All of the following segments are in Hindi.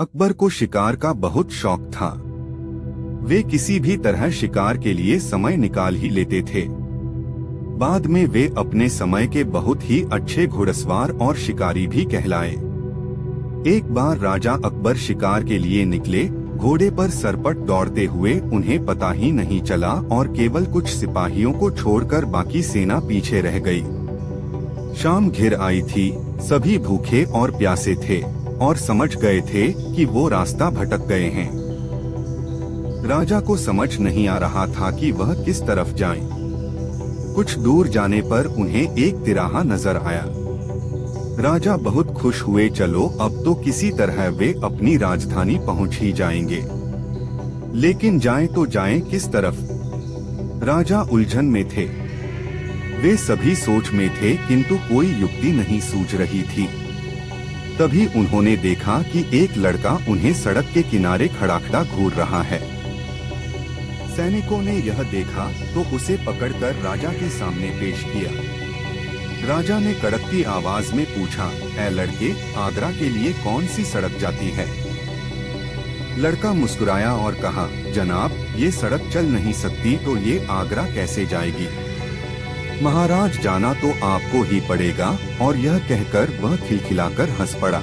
अकबर को शिकार का बहुत शौक था। वे किसी भी तरह शिकार के लिए समय निकाल ही लेते थे। बाद में वे अपने समय के बहुत ही अच्छे घुड़सवार और शिकारी भी कहलाए। एक बार राजा अकबर शिकार के लिए निकले। घोड़े पर सरपट दौड़ते हुए उन्हें पता ही नहीं चला और केवल कुछ सिपाहियों को छोड़कर बाकी सेना पीछे रह गई। शाम घिर आई थी। सभी भूखे और प्यासे थे और समझ गए थे कि वो रास्ता भटक गए हैं। राजा को समझ नहीं आ रहा था कि वह किस तरफ जाएं। कुछ दूर जाने पर उन्हें एक तिराहा नजर आया। राजा बहुत खुश हुए। चलो अब तो किसी तरह वे अपनी राजधानी पहुंच ही जाएंगे, लेकिन जाएं तो जाएं किस तरफ? राजा उलझन में थे। वे सभी सोच में थे, किंतु कोई युक्ति नहीं सूझ रही थी। तभी उन्होंने देखा कि एक लड़का उन्हें सड़क के किनारे खड़ा घूर रहा है। सैनिकों ने यह देखा तो उसे पकड़कर राजा के सामने पेश किया। राजा ने कड़कती आवाज में पूछा, ऐ लड़के, आगरा के लिए कौन सी सड़क जाती है? लड़का मुस्कुराया और कहा, जनाब, ये सड़क चल नहीं सकती तो ये आगरा कैसे जाएगी? महाराज, जाना तो आपको ही पड़ेगा। और यह कहकर वह खिलखिलाकर हंस पड़ा।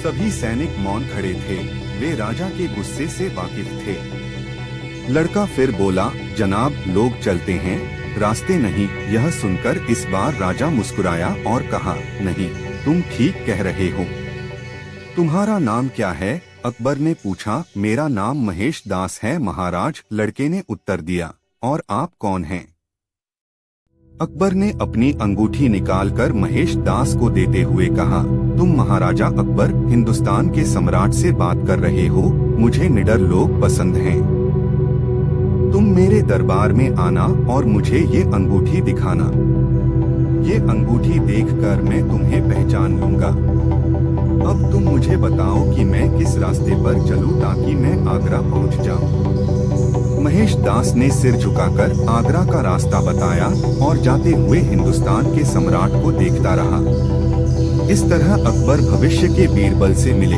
सभी सैनिक मौन खड़े थे। वे राजा के गुस्से से वाकिफ थे। लड़का फिर बोला, जनाब, लोग चलते हैं, रास्ते नहीं। यह सुनकर इस बार राजा मुस्कुराया और कहा, नहीं, तुम ठीक कह रहे हो। तुम्हारा नाम क्या है? अकबर ने पूछा। मेरा नाम महेश दास है महाराज, लड़के ने उत्तर दिया। और आप कौन हैं? अकबर ने अपनी अंगूठी निकालकर महेश दास को देते हुए कहा, तुम महाराजा अकबर, हिंदुस्तान के सम्राट से बात कर रहे हो। मुझे निडर लोग पसंद हैं। तुम मेरे दरबार में आना और मुझे ये अंगूठी दिखाना। ये अंगूठी देखकर मैं तुम्हें पहचान लूंगा। अब तुम मुझे बताओ कि मैं किस रास्ते पर चलूं ताकि मैं आगरा पहुंच जाऊं। महेश दास ने सिर झुकाकर आगरा का रास्ता बताया और जाते हुए हिंदुस्तान के सम्राट को देखता रहा। इस तरह अकबर भविष्य के बीरबल से मिले।